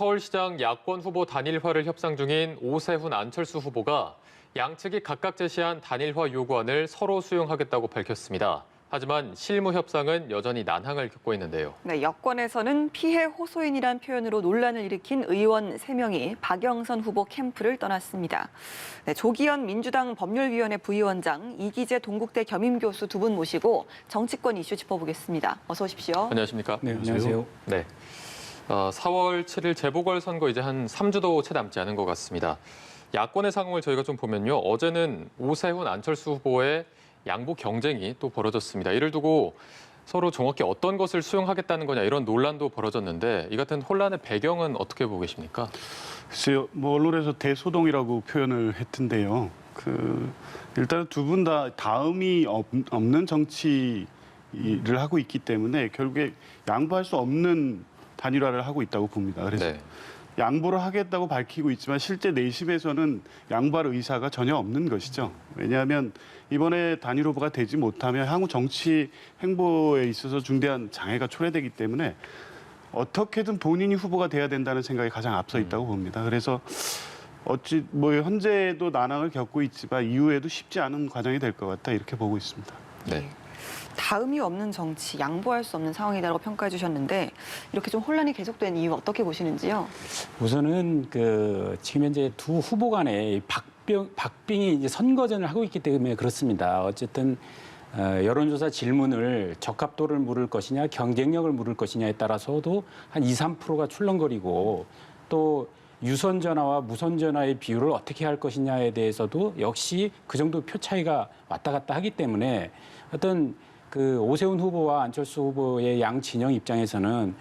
서울시장 야권 후보 단일화를 협상 중인 오세훈, 안철수 후보가 양측이 각각 제시한 단일화 요구안을 서로 수용하겠다고 밝혔습니다. 하지만 실무 협상은 여전히 난항을 겪고 있는데요. 네, 여권에서는 피해 호소인이란 표현으로 논란을 일으킨 의원 3명이 박영선 후보 캠프를 떠났습니다. 네, 조기현 민주당 법률위원회 부위원장, 이기재 동국대 겸임교수 두 분 모시고 정치권 이슈 짚어보겠습니다. 어서 오십시오. 안녕하십니까? 네, 안녕하세요. 네. 4월 7일 재보궐선거 이제 한 3주도 채 남지 않은 것 같습니다. 야권의 상황을 저희가 좀 보면요. 어제는 오세훈, 안철수 후보의 양보 경쟁이 또 벌어졌습니다. 이를 두고 서로 정확히 어떤 것을 수용하겠다는 거냐 이런 논란도 벌어졌는데 이 같은 혼란의 배경은 어떻게 보고 계십니까? 글쎄요, 언론에서 대소동이라고 표현을 했던데요. 일단 두 분 다 다음이 없는 정치를 하고 있기 때문에 결국에 양보할 수 없는 단일화를 하고 있다고 봅니다. 그래서 네. 양보를 하겠다고 밝히고 있지만 실제 내심에서는 양보할 의사가 전혀 없는 것이죠. 왜냐하면 이번에 단일 후보가 되지 못하면 향후 정치 행보에 있어서 중대한 장애가 초래되기 때문에 어떻게든 본인이 후보가 돼야 된다는 생각이 가장 앞서 있다고 봅니다. 그래서 어찌 현재도 난항을 겪고 있지만 이후에도 쉽지 않은 과정이 될 것 같다 이렇게 보고 있습니다. 네. 다음이 없는 정치, 양보할 수 없는 상황이라고 평가해 주셨는데 이렇게 좀 혼란이 계속된 이유 어떻게 보시는지요? 우선은 지금 현재 두 후보 간에 박빙이 이제 선거전을 하고 있기 때문에 그렇습니다. 어쨌든 여론조사 질문을 적합도를 물을 것이냐, 경쟁력을 물을 것이냐에 따라서도 한 2, 3%가 출렁거리고 또 유선 전화와 무선 전화의 비율을 어떻게 할 것이냐에 대해서도 역시 그 정도 표 차이가 왔다 갔다 하기 때문에 어떤 오세훈 후보와 안철수 후보의 양 진영 입장에서는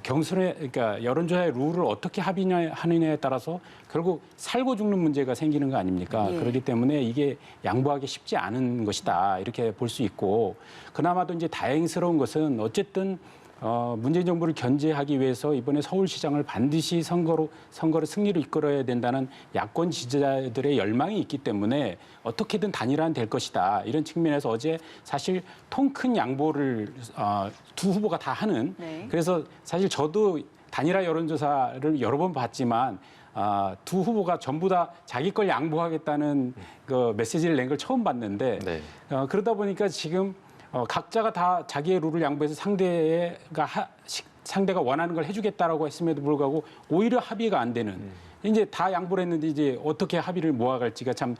그러니까 여론조사의 룰을 어떻게 합의하느냐에 따라서 결국 살고 죽는 문제가 생기는 거 아닙니까? 예. 그렇기 때문에 이게 양보하기 쉽지 않은 것이다 이렇게 볼 수 있고 그나마도 이제 다행스러운 것은 어쨌든 문재인 정부를 견제하기 위해서 이번에 서울시장을 반드시 선거를 승리로 이끌어야 된다는 야권 지지자들의 열망이 있기 때문에 어떻게든 단일화는 될 것이다. 이런 측면에서 어제 사실 통 큰 양보를 두 후보가 다 하는 네. 그래서 사실 저도 단일화 여론조사를 여러 번 봤지만 두 후보가 전부 다 자기 걸 양보하겠다는 그 메시지를 낸 걸 처음 봤는데 네. 그러다 보니까 지금 각자가 다 자기의 룰을 양보해서 상대가 원하는 걸 해주겠다라고 했음에도 불구하고 오히려 합의가 안 되는 이제 다 양보를 했는데 이제 어떻게 합의를 모아갈지가 참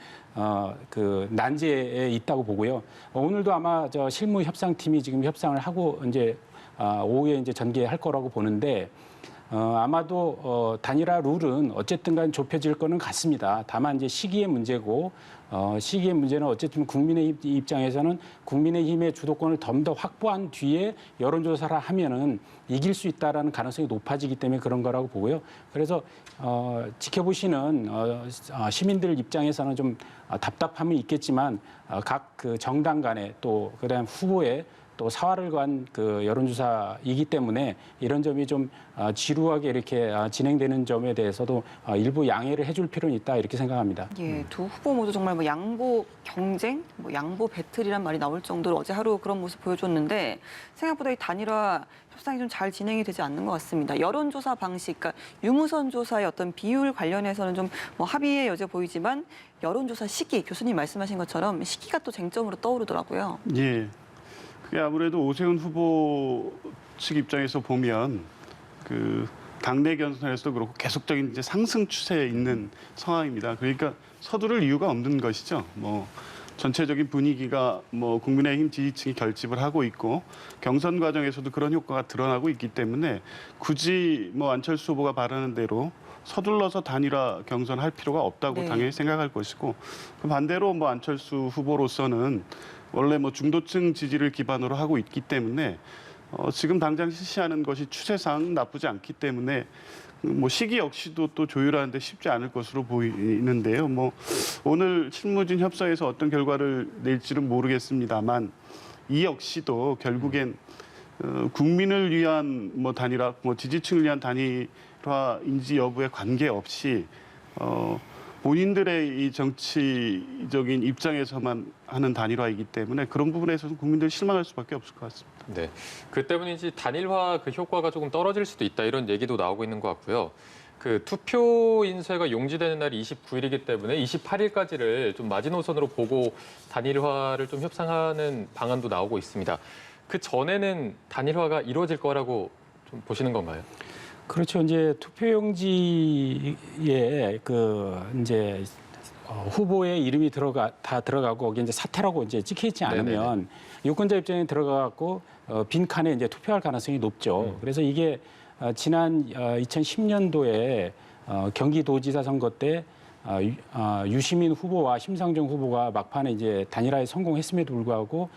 난제에 있다고 보고요. 오늘도 아마 저 실무 협상팀이 지금 협상을 하고 이제 오후에 이제 전개할 거라고 보는데 아마도 단일화 룰은 어쨌든 간 좁혀질 거는 같습니다. 다만 이제 시기의 문제고 시기의 문제는 어쨌든 국민의 입장에서는 국민의힘의 주도권을 좀 더 확보한 뒤에 여론조사를 하면은 이길 수 있다라는 가능성이 높아지기 때문에 그런 거라고 보고요. 그래서 지켜보시는 시민들 입장에서는 좀 답답함이 있겠지만 각 정당 간에 또 그다음 후보의 또 사활을 간 여론조사이기 때문에 이런 점이 좀 지루하게 이렇게 진행되는 점에 대해서도 일부 양해를 해줄 필요는 있다 이렇게 생각합니다. 예, 두 후보 모두 정말 양보 경쟁, 양보 배틀이란 말이 나올 정도로 어제 하루 그런 모습 보여줬는데 생각보다 이 단일화 협상이 좀 잘 진행이 되지 않는 것 같습니다. 여론조사 방식, 그러니까 유무선 조사의 어떤 비율 관련해서는 좀 합의의 여지 보이지만 여론조사 시기, 교수님 말씀하신 것처럼 시기가 또 쟁점으로 떠오르더라고요. 예. 그게 아무래도 오세훈 후보 측 입장에서 보면 당내 경선에서도 그렇고 계속적인 이제 상승 추세에 있는 상황입니다. 그러니까 서두를 이유가 없는 것이죠. 전체적인 분위기가 국민의힘 지지층이 결집을 하고 있고 경선 과정에서도 그런 효과가 드러나고 있기 때문에 굳이 안철수 후보가 바라는 대로 서둘러서 단일화 경선할 필요가 없다고 네. 당연히 생각할 것이고 반대로 안철수 후보로서는 원래 중도층 지지를 기반으로 하고 있기 때문에 지금 당장 실시하는 것이 추세상 나쁘지 않기 때문에 시기 역시도 또 조율하는데 쉽지 않을 것으로 보이는데요. 오늘 실무진 협상에서 어떤 결과를 낼지는 모르겠습니다만 이 역시도 결국엔 국민을 위한 단일화, 지지층을 위한 단일화인지 여부에 관계없이 본인들의 이 정치적인 입장에서만 하는 단일화이기 때문에 그런 부분에서는 국민들이 실망할 수밖에 없을 것 같습니다. 네. 그 때문인지 단일화 그 효과가 조금 떨어질 수도 있다 이런 얘기도 나오고 있는 것 같고요. 그 투표 인쇄가 용지되는 날이 29일이기 때문에 28일까지를 좀 마지노선으로 보고 단일화를 좀 협상하는 방안도 나오고 있습니다. 그 전에는 단일화가 이루어질 거라고 좀 보시는 건가요? 그렇죠. 이제 투표용지에 이제 후보의 이름이 다 들어가고 거기 이제 사퇴라고 이제 찍혀 있지 않으면 유권자 입장에 들어가고 빈 칸에 이제 투표할 가능성이 높죠. 그래서 이게 지난 2010년도에 경기도지사 선거 때 유시민 후보와 심상정 후보가 막판에 이제 단일화에 성공했음에도 불구하고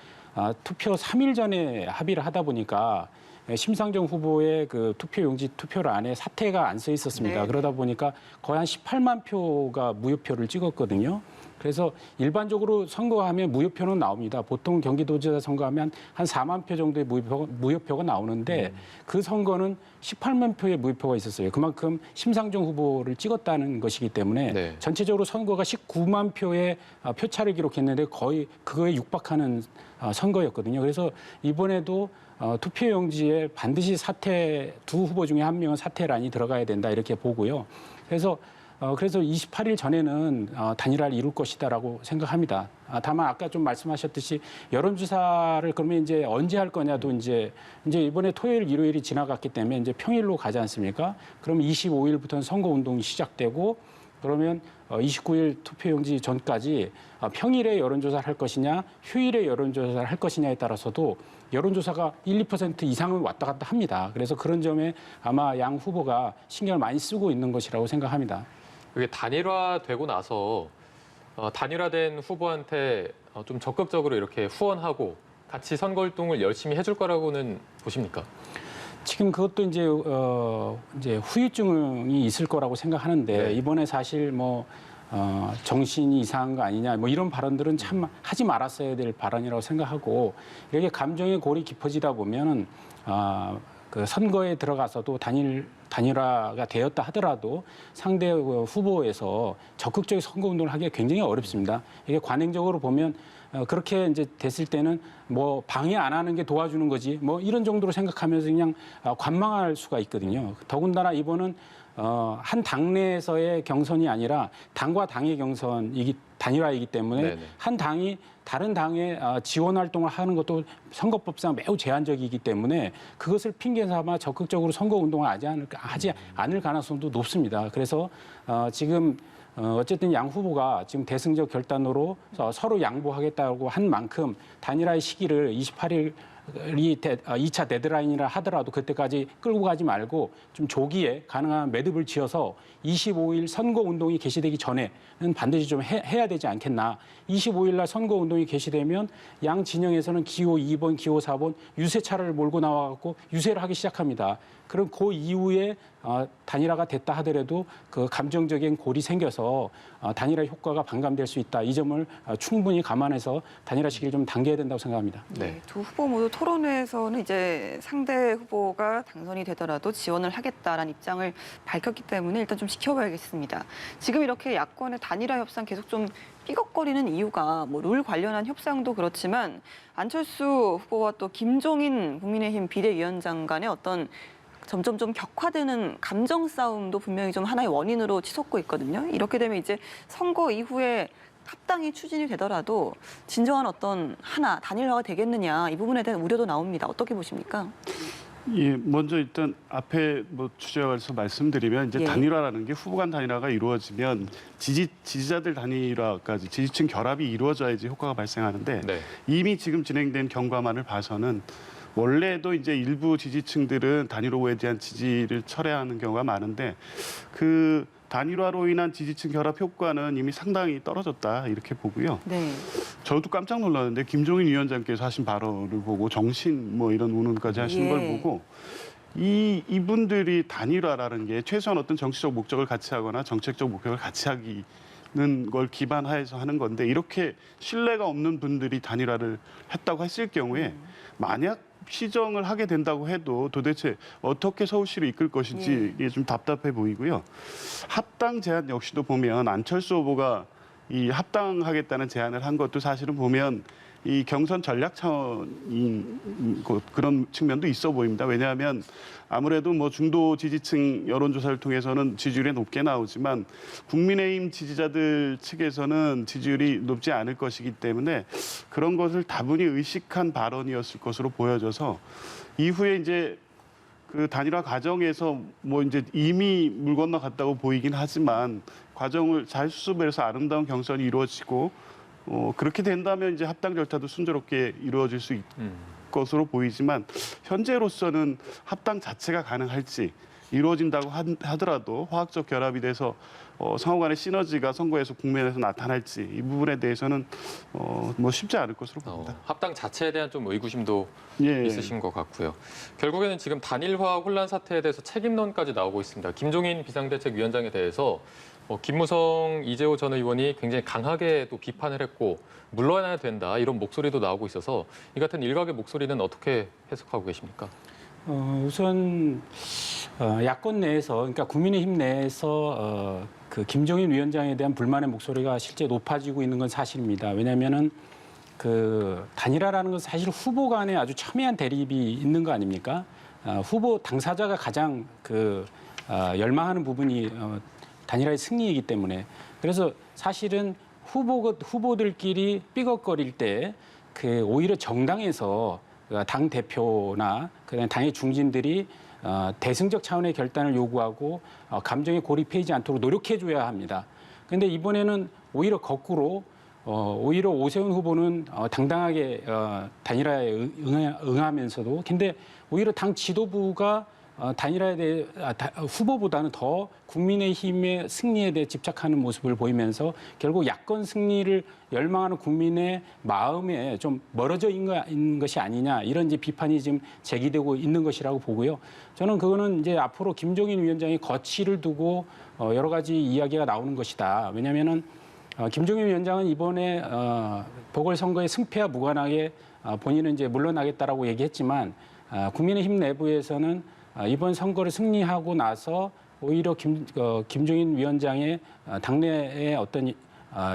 투표 3일 전에 합의를 하다 보니까 심상정 후보의 그 투표용지 투표를 안에 사퇴가 안 써 있었습니다. 네. 그러다 보니까 거의 한 18만 표가 무효표를 찍었거든요. 그래서 일반적으로 선거하면 무효표는 나옵니다. 보통 경기도지사 선거하면 한 4만 표 정도의 무효표가 나오는데 그 선거는 18만 표의 무효표가 있었어요. 그만큼 심상정 후보를 찍었다는 것이기 때문에 네. 전체적으로 선거가 19만 표의 표차를 기록했는데 거의 그거에 육박하는 선거였거든요. 그래서 이번에도 투표용지에 반드시 두 후보 중에 한 명은 사퇴란이 들어가야 된다 이렇게 보고요. 그래서 28일 전에는 단일화를 이룰 것이다라고 생각합니다. 다만 아까 좀 말씀하셨듯이 여론조사를 그러면 이제 언제 할 거냐도 이제 이번에 토요일, 일요일이 지나갔기 때문에 이제 평일로 가지 않습니까? 그러면 25일부터는 선거운동이 시작되고 그러면 29일 투표용지 전까지 평일에 여론조사를 할 것이냐, 휴일에 여론조사를 할 것이냐에 따라서도 여론조사가 1, 2% 이상은 왔다 갔다 합니다. 그래서 그런 점에 아마 양 후보가 신경을 많이 쓰고 있는 것이라고 생각합니다. 그게 단일화되고 나서 단일화된 후보한테 좀 적극적으로 이렇게 후원하고 같이 선거활동을 열심히 해줄 거라고는 보십니까? 지금 그것도 이제 후유증이 있을 거라고 생각하는데 네. 이번에 사실 정신이 이상한 거 아니냐 이런 발언들은 참 하지 말았어야 될 발언이라고 생각하고 이렇게 감정의 골이 깊어지다 보면은 그 선거에 들어가서도 단일화가 되었다 하더라도 상대 후보에서 적극적인 선거 운동을 하기가 굉장히 어렵습니다. 이게 관행적으로 보면 그렇게 이제 됐을 때는 방해 안 하는 게 도와주는 거지 이런 정도로 생각하면서 그냥 관망할 수가 있거든요. 더군다나 이번은 한 당내에서의 경선이 아니라 당과 당의 단일화이기 때문에 네네. 한 당이 다른 당에 지원 활동을 하는 것도 선거법상 매우 제한적이기 때문에 그것을 핑계 삼아 적극적으로 선거 운동을 하지 않을 가능성도 높습니다. 그래서 지금 어쨌든 양 후보가 지금 대승적 결단으로 서로 양보하겠다고 한 만큼 단일화의 시기를 28일 이 2차 데드라인이라 하더라도 그때까지 끌고 가지 말고 좀 조기에 가능한 매듭을 지어서 25일 선거운동이 개시되기 전에는 반드시 좀 해야 되지 않겠나. 25일 날 선거운동이 개시되면 양 진영에서는 기호 2번, 기호 4번 유세차를 몰고 나와갖고 유세를 하기 시작합니다. 그럼 그 이후에 단일화가 됐다 하더라도 그 감정적인 골이 생겨서 단일화 효과가 반감될 수 있다. 이 점을 충분히 감안해서 단일화 시기를 좀 당겨야 된다고 생각합니다. 네. 두 후보 모두 토론회에서는 이제 상대 후보가 당선이 되더라도 지원을 하겠다라는 입장을 밝혔기 때문에 일단 좀 지켜봐야겠습니다. 지금 이렇게 야권의 단일화 협상 계속 좀 삐걱거리는 이유가 룰 관련한 협상도 그렇지만 안철수 후보와 또 김종인 국민의힘 비대위원장 간의 어떤 점점 좀 격화되는 감정 싸움도 분명히 좀 하나의 원인으로 치솟고 있거든요. 이렇게 되면 이제 선거 이후에 합당이 추진이 되더라도 진정한 어떤 단일화가 되겠느냐 이 부분에 대한 우려도 나옵니다. 어떻게 보십니까? 예, 먼저 일단 앞에 주제에서 말씀드리면 이제 예. 단일화라는 게 후보 간 단일화가 이루어지면 지지자들 단일화까지 지지층 결합이 이루어져야지 효과가 발생하는데 네. 이미 지금 진행된 경과만을 봐서는 원래도 이제 일부 지지층들은 단일화 후보에 대한 지지를 철회하는 경우가 많은데 그 단일화로 인한 지지층 결합 효과는 이미 상당히 떨어졌다 이렇게 보고요. 네. 저도 깜짝 놀랐는데 김종인 위원장께서 하신 발언을 보고 정신 이런 운운까지 하신 예. 걸 보고 이분들이 단일화라는 게 최소한 어떤 정치적 목적을 같이 하거나 정책적 목표를 같이 하기는 걸 기반하에서 하는 건데 이렇게 신뢰가 없는 분들이 단일화를 했다고 했을 경우에 만약 시정을 하게 된다고 해도 도대체 어떻게 서울시를 이끌 것인지 이게 좀 답답해 보이고요. 합당 제안 역시도 보면 안철수 후보가 이 합당하겠다는 제안을 한 것도 사실은 보면 이 경선 전략 차원인 그런 측면도 있어 보입니다. 왜냐하면 아무래도 뭐 중도 지지층 여론조사를 통해서는 지지율이 높게 나오지만 국민의힘 지지자들 측에서는 지지율이 높지 않을 것이기 때문에 그런 것을 다분히 의식한 발언이었을 것으로 보여져서 이후에 이제 그 단일화 과정에서 뭐 이제 이미 물 건너갔다고 보이긴 하지만 과정을 잘 수습해서 아름다운 경선이 이루어지고 그렇게 된다면 이제 합당 절차도 순조롭게 이루어질 수 있을 것으로 보이지만 현재로서는 합당 자체가 가능할지 이루어진다고 하더라도 화학적 결합이 돼서 상호 간의 시너지가 선거에서 국면에서 나타날지 이 부분에 대해서는 뭐 쉽지 않을 것으로 봅니다. 합당 자체에 대한 좀 의구심도 예. 있으신 것 같고요. 결국에는 지금 단일화 혼란 사태에 대해서 책임론까지 나오고 있습니다. 김종인 비상대책위원장에 대해서 김무성, 이재호 전 의원이 굉장히 강하게 또 비판을 했고 물러나야 된다 이런 목소리도 나오고 있어서 이 같은 일각의 목소리는 어떻게 해석하고 계십니까? 우선 야권 내에서 그러니까 국민의힘 내에서 그 김종인 위원장에 대한 불만의 목소리가 실제 높아지고 있는 건 사실입니다. 왜냐하면은 그 단일화라는 건 사실 후보 간에 아주 첨예한 대립이 있는 거 아닙니까? 후보 당사자가 가장 열망하는 부분이 단일화의 승리이기 때문에 그래서 사실은 후보들끼리 삐걱거릴 때 오히려 정당에서 당 대표나 그다음에 당의 중진들이 대승적 차원의 결단을 요구하고 감정에 고립하지 않도록 노력해줘야 합니다. 그런데 이번에는 오히려 거꾸로 오히려 오세훈 후보는 당당하게 단일화에 응하면서도 근데 오히려 당 지도부가 단일화에 대해 후보보다는 더 국민의힘의 승리에 대해 집착하는 모습을 보이면서 결국 야권 승리를 열망하는 국민의 마음에 좀 멀어져 있는 것이 아니냐 이런 이제 비판이 지금 제기되고 있는 것이라고 보고요. 저는 그거는 이제 앞으로 김종인 위원장이 거취를 두고 여러 가지 이야기가 나오는 것이다. 왜냐하면은 김종인 위원장은 이번에 보궐선거의 승패와 무관하게 본인은 이제 물러나겠다라고 얘기했지만 국민의힘 내부에서는 이번 선거를 승리하고 나서 오히려 김종인 위원장의 당내의 어떤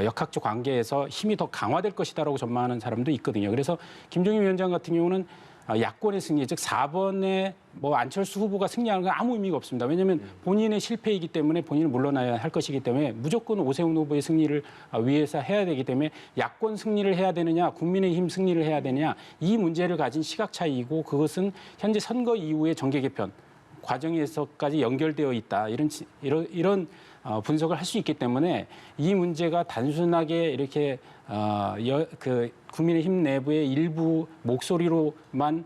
역학적 관계에서 힘이 더 강화될 것이다라고 전망하는 사람도 있거든요. 그래서 김종인 위원장 같은 경우는 야권의 승리, 즉 4번에 뭐 안철수 후보가 승리하는 건 아무 의미가 없습니다. 왜냐하면 본인의 실패이기 때문에 본인은 물러나야 할 것이기 때문에 무조건 오세훈 후보의 승리를 위해서 해야 되기 때문에 야권 승리를 해야 되느냐, 국민의힘 승리를 해야 되느냐 이 문제를 가진 시각 차이이고 그것은 현재 선거 이후의 정계 개편 과정에서까지 연결되어 있다. 이런 분석을 할 수 있기 때문에 이 문제가 단순하게 이렇게 국민의힘 내부의 일부 목소리로만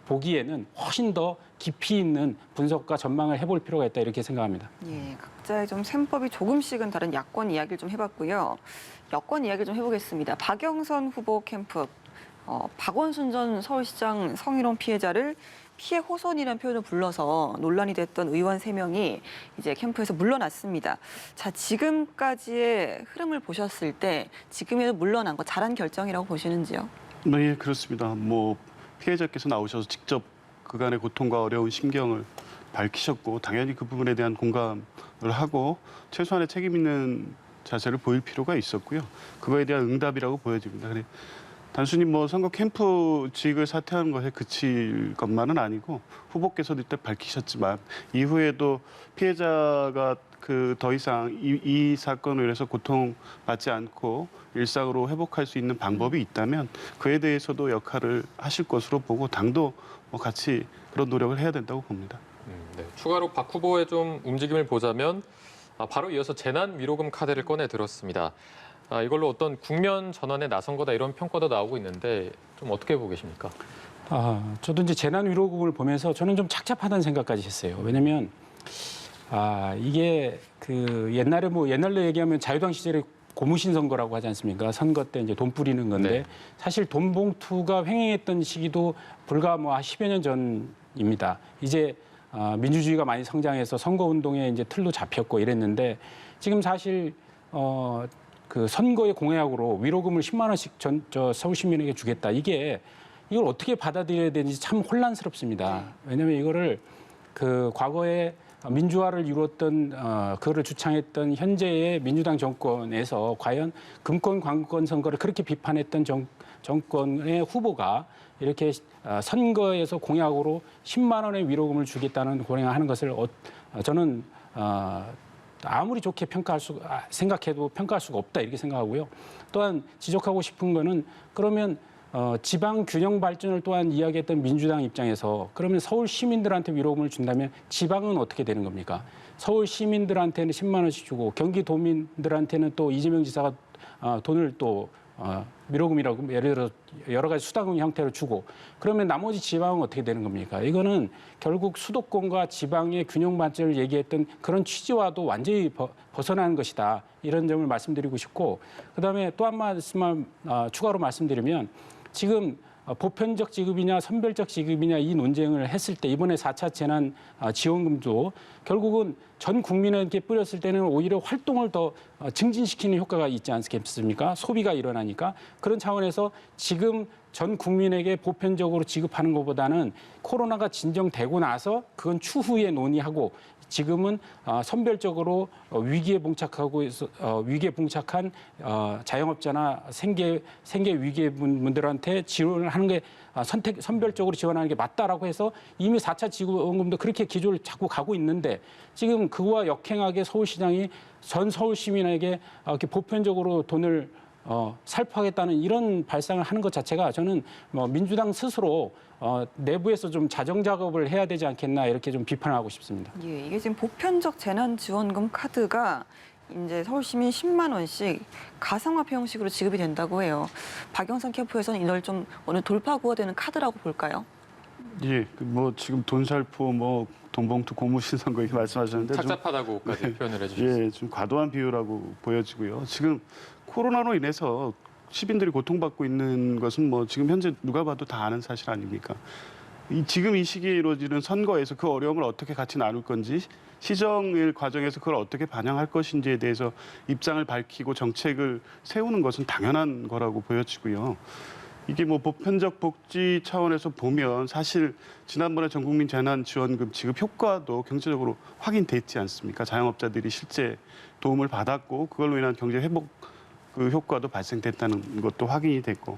보기에는 훨씬 더 깊이 있는 분석과 전망을 해볼 필요가 있다 이렇게 생각합니다. 예, 각자의 좀 셈법이 조금씩은 다른 야권 이야기를 좀 해봤고요. 여권 이야기를 좀 해보겠습니다. 박영선 후보 캠프, 박원순 전 서울시장 성희롱 피해자를 피해 호손이라는 표현을 불러서 논란이 됐던 의원 3명이 이제 캠프에서 물러났습니다. 자, 지금까지의 흐름을 보셨을 때 지금에도 물러난 거 잘한 결정이라고 보시는지요? 네, 그렇습니다. 뭐 피해자께서 나오셔서 직접 그간의 고통과 어려운 심경을 밝히셨고 당연히 그 부분에 대한 공감을 하고 최소한의 책임 있는 자세를 보일 필요가 있었고요. 그거에 대한 응답이라고 보여집니다. 단순히 뭐 선거 캠프 직을 사퇴하는 것에 그칠 것만은 아니고 후보께서도 이때 밝히셨지만 이후에도 피해자가 더 이상 이 사건으로 인해서 고통받지 않고 일상으로 회복할 수 있는 방법이 있다면 그에 대해서도 역할을 하실 것으로 보고 당도 같이 그런 노력을 해야 된다고 봅니다. 네. 추가로 박 후보의 좀 움직임을 보자면 바로 이어서 재난 위로금 카드를 꺼내 들었습니다. 이걸로 어떤 국면 전환에 나선 거다 이런 평가도 나오고 있는데 좀 어떻게 보고 계십니까? 저도 이제 재난 위로금을 보면서 저는 좀 착잡하다는 생각까지 했어요. 왜냐하면 이게 옛날로 얘기하면 자유당 시절에 고무신 선거라고 하지 않습니까? 선거 때 이제 돈 뿌리는 건데 네. 사실 돈 봉투가 횡행했던 시기도 불과 10여 년 전입니다. 이제 민주주의가 많이 성장해서 선거 운동에 이제 틀도 잡혔고 이랬는데 지금 사실 선거의 공약으로 위로금을 10만 원씩 서울 시민에게 주겠다. 이게 이걸 어떻게 받아들여야 되는지 참 혼란스럽습니다. 왜냐하면 이거를 그 과거에 민주화를 이루었던 그거를 주창했던 현재의 민주당 정권에서 과연 금권 광권 선거를 그렇게 비판했던 정권의 후보가 이렇게 선거에서 공약으로 10만 원의 위로금을 주겠다는 공약하는 것을 저는 아무리 좋게 생각해도 평가할 수가 없다 이렇게 생각하고요. 또한 지적하고 싶은 거는 그러면 지방 균형 발전을 또한 이야기했던 민주당 입장에서 그러면 서울 시민들한테 위로금을 준다면 지방은 어떻게 되는 겁니까? 서울 시민들한테는 10만 원씩 주고 경기도민들한테는 또 이재명 지사가 돈을 또 위로금이라고 예를 들어 여러 가지 수당금 형태로 주고 그러면 나머지 지방은 어떻게 되는 겁니까? 이거는 결국 수도권과 지방의 균형 발전을 얘기했던 그런 취지와도 완전히 벗어나는 것이다. 이런 점을 말씀드리고 싶고 그다음에 또 한 말씀만 추가로 말씀드리면 지금 보편적 지급이냐 선별적 지급이냐 이 논쟁을 했을 때 이번에 4차 재난 지원금도 결국은 전 국민에게 뿌렸을 때는 오히려 활동을 더 증진시키는 효과가 있지 않겠습니까? 소비가 일어나니까. 그런 차원에서 지금 전 국민에게 보편적으로 지급하는 것보다는 코로나가 진정되고 나서 그건 추후에 논의하고 지금은 선별적으로 위기에 봉착한 자영업자나 생계 위기의 분들한테 지원을 하는 게 선별적으로 지원하는 게 맞다라고 해서 이미 4차 지원금도 그렇게 기조를 자꾸 가고 있는데 지금 그와 역행하게 서울시장이 전 서울 시민에게 이렇게 보편적으로 돈을 살포하겠다는 이런 발상을 하는 것 자체가 저는 민주당 스스로 내부에서 좀 자정 작업을 해야 되지 않겠나 이렇게 좀 비판하고 싶습니다. 예, 이게 지금 보편적 재난지원금 카드가 이제 서울 시민 10만 원씩 가상화폐 형식으로 지급이 된다고 해요. 박영선 캠프에서는 이걸 좀 어느 돌파구가 되는 카드라고 볼까요? 예, 뭐 지금 돈살포, 뭐 돈봉투, 고무신 선거 이렇게 말씀하셨는데 착잡하다고까지 표현을 해주셨습니다. 예, 좀 과도한 비유라고 보여지고요. 지금 코로나로 인해서 시민들이 고통받고 있는 것은 뭐 지금 현재 누가 봐도 다 아는 사실 아닙니까? 지금 이 시기에 이루어지는 선거에서 그 어려움을 어떻게 같이 나눌 건지 시정일 과정에서 그걸 어떻게 반영할 것인지에 대해서 입장을 밝히고 정책을 세우는 것은 당연한 거라고 보여지고요. 이게 뭐 보편적 복지 차원에서 보면 사실 지난번에 전국민 재난지원금 지급 효과도 경제적으로 확인됐지 않습니까? 자영업자들이 실제 도움을 받았고 그걸로 인한 경제 회복 그 효과도 발생됐다는 것도 확인이 됐고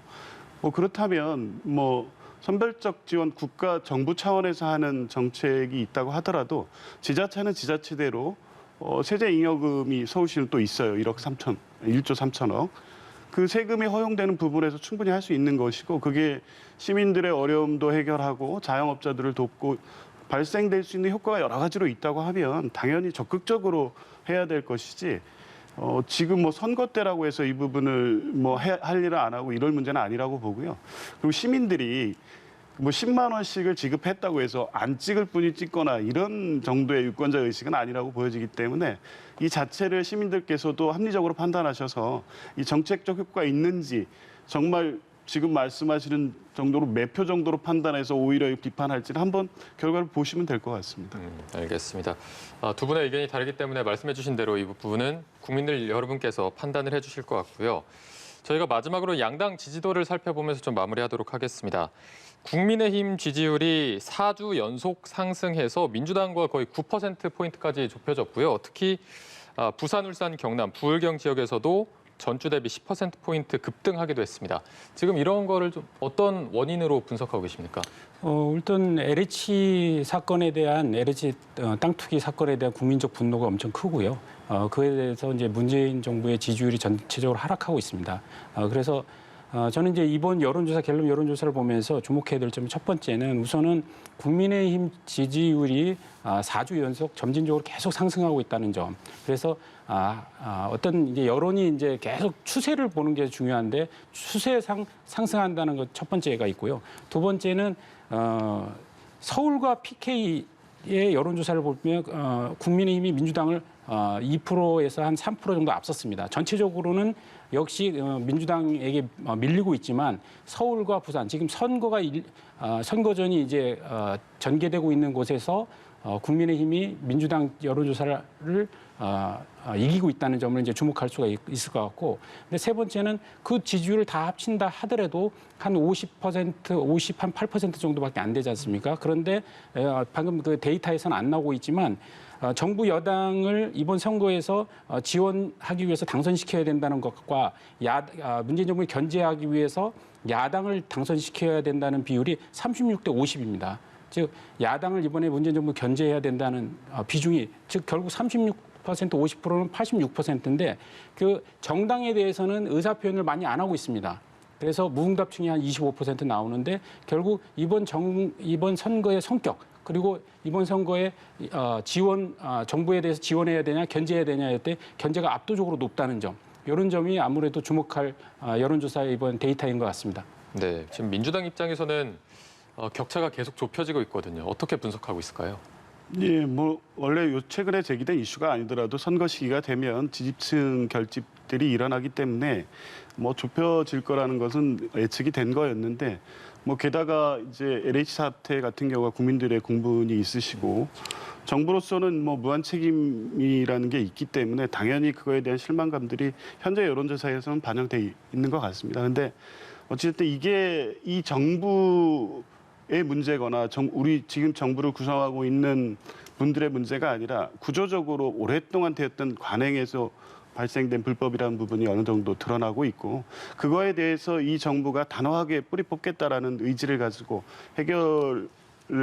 뭐 그렇다면 뭐 선별적 지원 국가 정부 차원에서 하는 정책이 있다고 하더라도 지자체는 지자체대로 세제 잉여금이 서울시는 또 있어요. 1조 3천억. 그 세금이 허용되는 부분에서 충분히 할 수 있는 것이고 그게 시민들의 어려움도 해결하고 자영업자들을 돕고 발생될 수 있는 효과가 여러 가지로 있다고 하면 당연히 적극적으로 해야 될 것이지 지금 뭐 선거 때라고 해서 이 부분을 뭐 할 일을 안 하고 이럴 문제는 아니라고 보고요. 그리고 시민들이 뭐 10만 원씩을 지급했다고 해서 안 찍을 뿐이 찍거나 이런 정도의 유권자 의식은 아니라고 보여지기 때문에 이 자체를 시민들께서도 합리적으로 판단하셔서 이 정책적 효과가 있는지 정말 지금 말씀하시는 정도로 몇 표 정도로 판단해서 오히려 비판할지는 한번 결과를 보시면 될 것 같습니다. 알겠습니다. 두 분의 의견이 다르기 때문에 말씀해 주신 대로 이 부분은 국민들 여러분께서 판단을 해 주실 것 같고요. 저희가 마지막으로 양당 지지도를 살펴보면서 좀 마무리하도록 하겠습니다. 국민의힘 지지율이 4주 연속 상승해서 민주당과 거의 9%포인트까지 좁혀졌고요. 특히 부산, 울산, 경남, 부울경 지역에서도 전주 대비 10%포인트 급등하기도 했습니다. 지금 이런 거를 좀 어떤 원인으로 분석하고 계십니까? 일단 LH 사건에 대한 LH 땅 투기 사건에 대한 국민적 분노가 엄청 크고요. 그에 대해서 이제 문재인 정부의 지지율이 전체적으로 하락하고 있습니다. 그래서 저는 이제 이번 여론조사 갤럽 여론조사를 보면서 주목해야 될 점이 첫 번째는 우선은 국민의힘 지지율이 4주 연속 점진적으로 계속 상승하고 있다는 점. 그래서 어떤 이제 여론이 이제 계속 추세를 보는 게 중요한데 추세상 상승한다는 것 첫 번째가 있고요. 두 번째는 서울과 PK의 여론조사를 보면 국민의힘이 민주당을 2%에서 한 3% 정도 앞섰습니다. 전체적으로는 역시 민주당에게 밀리고 있지만 서울과 부산 지금 선거전이 이제 전개되고 있는 곳에서 국민의힘이 민주당 여론조사를 이기고 있다는 점을 이제 주목할 수가 있을 것 같고, 근데 세 번째는 그 지지율을 다 합친다 하더라도 한 50%, 58% 정도밖에 안 되지 않습니까? 그런데 방금 그 데이터에서는 안 나오고 있지만 정부 여당을 이번 선거에서 지원하기 위해서 당선시켜야 된다는 것과 문재인 정부를 견제하기 위해서 야당을 당선시켜야 된다는 비율이 36대 50입니다. 즉 야당을 이번에 문재인 정부 견제해야 된다는 비중이 즉 결국 36% 50%는 86%인데 그 정당에 대해서는 의사 표현을 많이 안 하고 있습니다. 그래서 무응답층이 한 25% 나오는데 결국 이번 선거의 성격 그리고 이번 선거에 정부에 대해서 지원해야 되냐 견제해야 되냐 할 때 견제가 압도적으로 높다는 점, 이런 점이 아무래도 주목할 여론조사의 이번 데이터인 것 같습니다. 네, 지금 민주당 입장에서는 격차가 계속 좁혀지고 있거든요. 어떻게 분석하고 있을까요? 예, 뭐 원래 최근에 제기된 이슈가 아니더라도 선거 시기가 되면 지지층 결집들이 일어나기 때문에 뭐 좁혀질 거라는 것은 예측이 된 거였는데, 뭐 게다가 이제 LH 사태 같은 경우가 국민들의 공분이 있으시고 정부로서는 뭐 무한 책임이라는 게 있기 때문에 당연히 그거에 대한 실망감들이 현재 여론조사에서는 반영돼 있는 것 같습니다. 근데 어쨌든 이게 이 정부의 문제거나 우리 지금 정부를 구성하고 있는 분들의 문제가 아니라 구조적으로 오랫동안 되었던 관행에서 발생된 불법이라는 부분이 어느 정도 드러나고 있고, 그거에 대해서 이 정부가 단호하게 뿌리 뽑겠다라는 의지를 가지고 해결을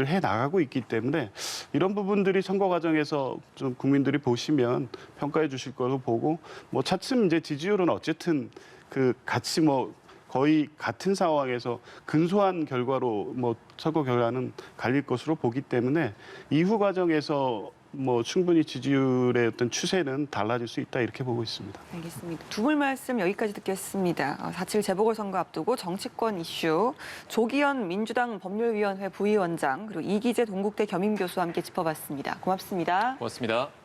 해 나가고 있기 때문에 이런 부분들이 선거 과정에서 좀 국민들이 보시면 평가해 주실 거로 보고, 뭐 차츰 이제 지지율은 어쨌든 그 같이 뭐 거의 같은 상황에서 근소한 결과로 뭐 선거 결과는 갈릴 것으로 보기 때문에 이후 과정에서 뭐 충분히 지지율의 어떤 추세는 달라질 수 있다, 이렇게 보고 있습니다. 알겠습니다. 두 분 말씀 여기까지 듣겠습니다. 4.7 재보궐선거 앞두고 정치권 이슈, 조기현 민주당 법률위원회 부위원장 그리고 이기재 동국대 겸임교수와 함께 짚어봤습니다. 고맙습니다. 고맙습니다.